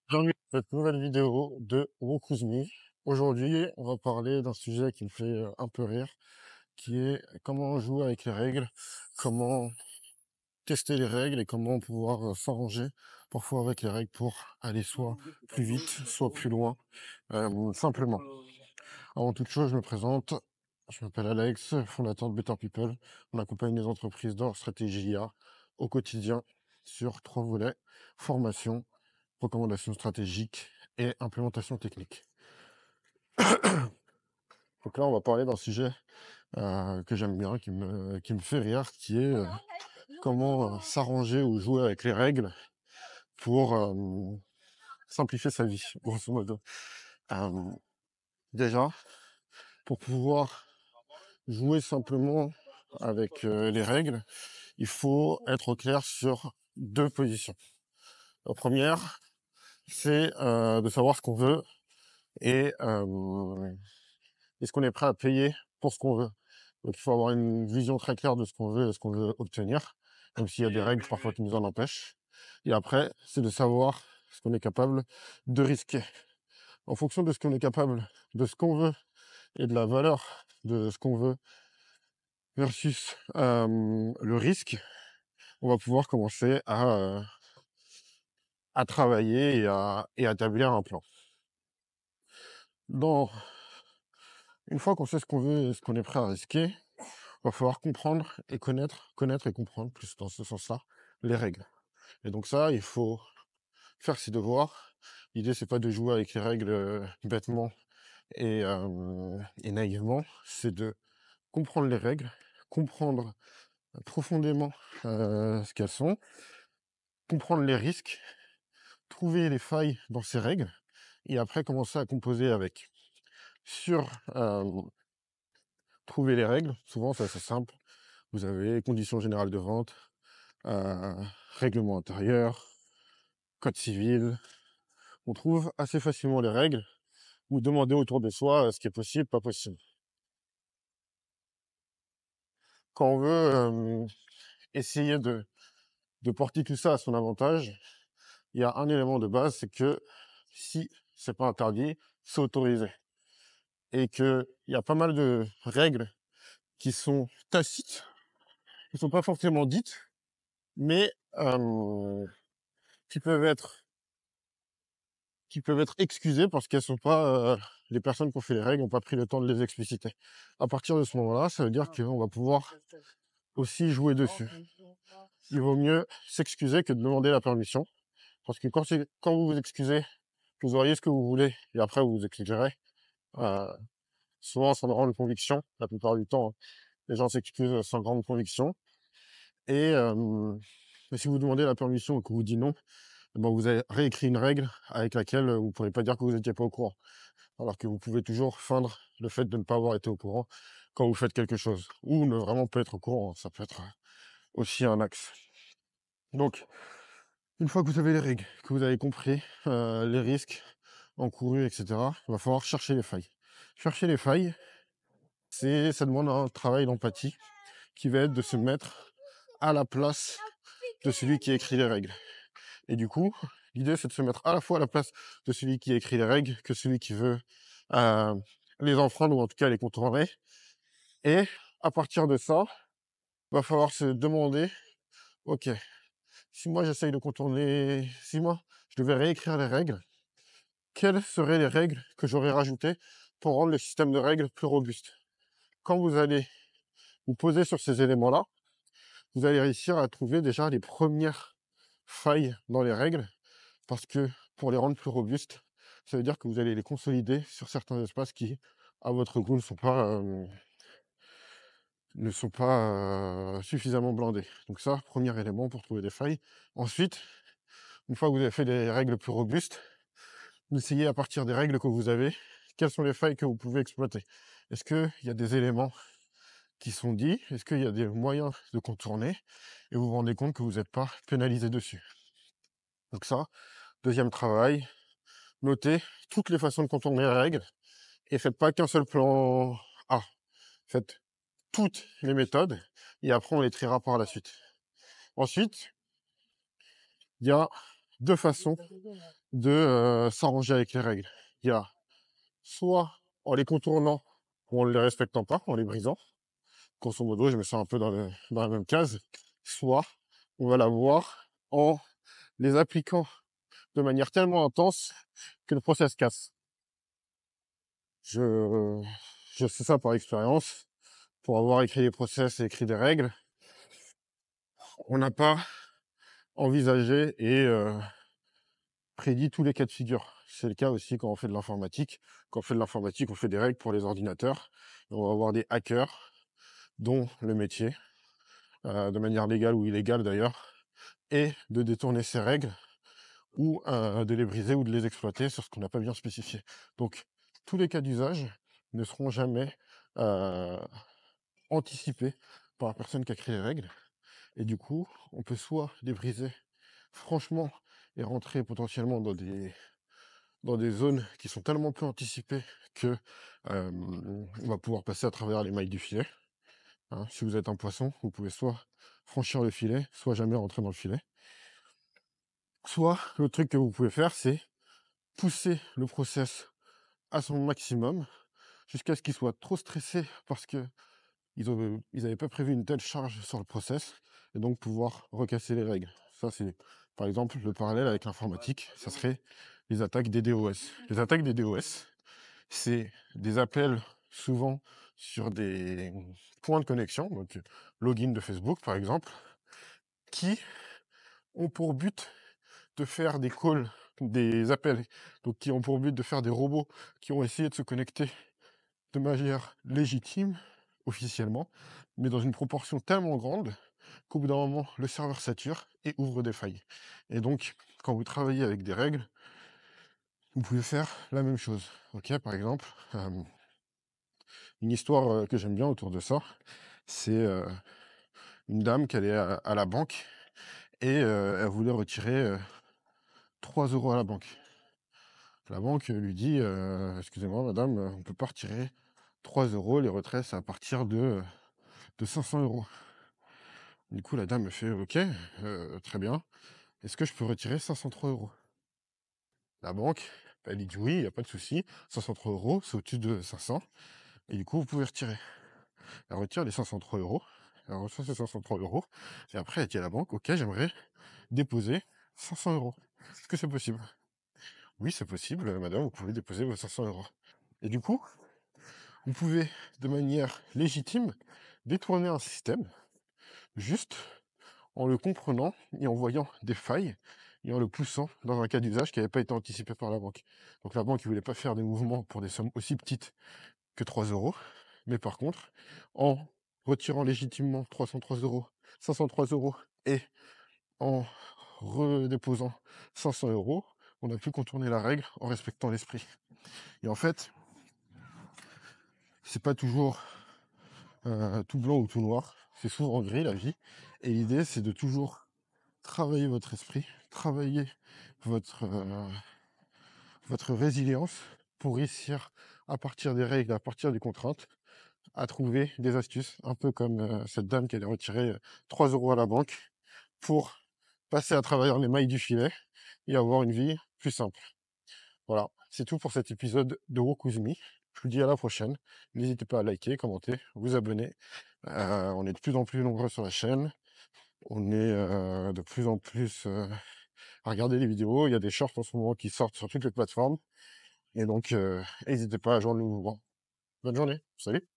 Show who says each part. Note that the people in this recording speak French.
Speaker 1: Bienvenue dans cette nouvelle vidéo de Wokuzmi. Aujourd'hui, on va parler d'un sujet qui me fait un peu rire, qui est comment jouer avec les règles, comment tester les règles et comment pouvoir s'arranger parfois avec les règles pour aller soit plus vite, soit plus loin, simplement. Avant toute chose, je me présente. Je m'appelle Alex, fondateur de Better People. On accompagne les entreprises dans leur stratégie IA au quotidien sur 3 volets: formation, recommandations stratégiques et implémentation technique. Donc là, on va parler d'un sujet que j'aime bien, qui me fait rire, qui est comment s'arranger ou jouer avec les règles pour simplifier sa vie, grosso modo. Euh, Déjà, pour pouvoir jouer simplement avec les règles, il faut être au clair sur 2 positions. La première, c'est de savoir ce qu'on veut et est-ce qu'on est prêt à payer pour ce qu'on veut. Donc il faut avoir une vision très claire de ce qu'on veut et de ce qu'on veut obtenir, même s'il y a des règles parfois qui nous en empêchent. Et après, c'est de savoir ce qu'on est capable de risquer. En fonction de ce qu'on est capable, de ce qu'on veut et de la valeur de ce qu'on veut versus le risque, on va pouvoir commencer à travailler et à établir un plan. Dans, une fois qu'on sait ce qu'on veut et ce qu'on est prêt à risquer, va falloir comprendre et connaître et comprendre, plus dans ce sens-là, les règles. Et donc ça, il faut faire ses devoirs. L'idée, c'est pas de jouer avec les règles bêtement et naïvement, c'est de comprendre les règles, comprendre profondément ce qu'elles sont, comprendre les risques, trouver les failles dans ces règles, et après commencer à composer avec. Sur trouver les règles, souvent c'est assez simple. Vous avez conditions générales de vente, règlement intérieur, code civil. On trouve assez facilement les règles ou demander autour de soi ce qui est possible, pas possible. Quand on veut essayer de porter tout ça à son avantage, il y a un élément de base, c'est que si c'est pas interdit, c'est autorisé. Et que il y a pas mal de règles qui sont tacites, qui sont pas forcément dites, mais qui peuvent être excusées parce qu'elles sont pas les personnes qui ont fait les règles n'ont pas pris le temps de les expliciter. À partir de ce moment-là, ça veut dire qu'on va pouvoir aussi jouer dessus. Il vaut mieux s'excuser que de demander la permission, parce que quand vous vous excusez, vous auriez ce que vous voulez et après vous vous excuserez. Euh, Souvent sans grande conviction, la plupart du temps, hein, les gens s'excusent sans grande conviction. Et mais si vous demandez la permission et que vous dites non, eh ben vous avez réécrit une règle avec laquelle vous ne pourrez pas dire que vous n'étiez pas au courant. Alors que vous pouvez toujours feindre le fait de ne pas avoir été au courant quand vous faites quelque chose. Ou ne vraiment pas être au courant, ça peut être aussi un axe. Donc, une fois que vous avez les règles, que vous avez compris les risques encourus, etc., il va falloir chercher les failles. Chercher les failles, ça demande un travail d'empathie qui va être de se mettre à la place de celui qui écrit les règles. Et du coup, l'idée, c'est de se mettre à la fois à la place de celui qui écrit les règles que celui qui veut euh, les enfreindre ou en tout cas les contourner. Et à partir de ça, va falloir se demander, ok, si moi j'essaye de contourner, si moi je devais réécrire les règles, quelles seraient les règles que j'aurais rajoutées pour rendre le système de règles plus robuste? Quand vous allez vous poser sur ces éléments-là, vous allez réussir à trouver déjà les premières failles dans les règles, parce que pour les rendre plus robustes, ça veut dire que vous allez les consolider sur certains espaces qui, à votre goût, ne sont pas suffisamment blindés. Donc ça, premier élément pour trouver des failles. Ensuite, une fois que vous avez fait des règles plus robustes, vous essayez à partir des règles que vous avez, quelles sont les failles que vous pouvez exploiter. Est-ce qu'il y a des éléments qui sont dits? Est-ce qu'il y a des moyens de contourner? Et vous vous rendez compte que vous n'êtes pas pénalisé dessus. Donc ça, deuxième travail, notez toutes les façons de contourner les règles et faites pas qu'un seul plan A. Faites toutes les méthodes et après on les triera par la suite. Ensuite, il y a deux façons de s'arranger avec les règles. Il y a soit en les contournant ou en ne les respectant pas, en les brisant. Grosso modo, je me sens un peu dans la même case. Soit on va la voir en les appliquant de manière tellement intense que le process casse. Je, je sais ça par expérience. Pour avoir écrit des process et écrit des règles, on n'a pas envisagé et prédit tous les cas de figure. C'est le cas aussi quand on fait de l'informatique. Quand on fait de l'informatique, on fait des règles pour les ordinateurs. Et on va avoir des hackers dont le métier, de manière légale ou illégale d'ailleurs, est de détourner ces règles ou de les briser ou de les exploiter sur ce qu'on n'a pas bien spécifié. Donc, tous les cas d'usage ne seront jamais anticipés par la personne qui a créé les règles. Et du coup, on peut soit les briser franchement et rentrer potentiellement dans des zones qui sont tellement peu anticipées que on va pouvoir passer à travers les mailles du filet. Hein. Si vous êtes un poisson, vous pouvez soit franchir le filet, soit jamais rentrer dans le filet. Soit le truc que vous pouvez faire, c'est pousser le process à son maximum jusqu'à ce qu'il soit trop stressé parce que ils avaient pas prévu une telle charge sur le process et donc pouvoir recasser les règles. Ça, c'est par exemple le parallèle avec l'informatique, ça serait les attaques des DOS. Les attaques des DOS, c'est des appels souvent sur des points de connexion, donc login de Facebook par exemple, qui ont pour but de faire des calls, des appels, donc qui ont pour but de faire des robots qui ont essayé de se connecter de manière légitime, officiellement, mais dans une proportion tellement grande qu'au bout d'un moment, le serveur sature et ouvre des failles. Et donc, quand vous travaillez avec des règles, vous pouvez faire la même chose. Ok, par exemple, une histoire que j'aime bien autour de ça, c'est une dame qui allait à la banque et elle voulait retirer 3 euros à la banque. La banque lui dit excusez-moi madame, on ne peut pas retirer 3 euros, les retraits c'est à partir de 500 euros. Du coup la dame me fait ok, très bien, est-ce que je peux retirer 503 euros? La banque, elle dit oui, il n'y a pas de souci, 503 euros, c'est au-dessus de 500, et du coup vous pouvez retirer. Elle retire les 503 euros, elle reçoit ces 503 euros, et après elle dit à la banque, ok, j'aimerais déposer 500 euros. Est-ce que c'est possible? Oui, c'est possible, madame, vous pouvez déposer vos 500 euros. Et du coup, vous pouvez, de manière légitime, détourner un système, juste en le comprenant et en voyant des failles, et en le poussant dans un cas d'usage qui n'avait pas été anticipé par la banque. Donc la banque ne voulait pas faire des mouvements pour des sommes aussi petites que 3 euros, mais par contre, en retirant légitimement 303 euros, 503 euros, et en redéposant 500 euros, on a pu contourner la règle en respectant l'esprit. Et en fait, c'est pas toujours tout blanc ou tout noir, c'est souvent gris la vie. Et l'idée, c'est de toujours travailler votre esprit, travailler votre, votre résilience pour réussir, à partir des règles, à partir des contraintes, à trouver des astuces, un peu comme cette dame qui allait retirer 3 euros à la banque pour passer à travers les mailles du filet et avoir une vie plus simple. Voilà, c'est tout pour cet épisode de Walk With Me. Je vous dis à la prochaine. N'hésitez pas à liker, commenter, vous abonner. On est de plus en plus nombreux sur la chaîne. On est de plus en plus à regarder les vidéos. Il y a des shorts en ce moment qui sortent sur toutes les plateformes. Et donc, n'hésitez pas à joindre le mouvement. Bonne journée. Salut.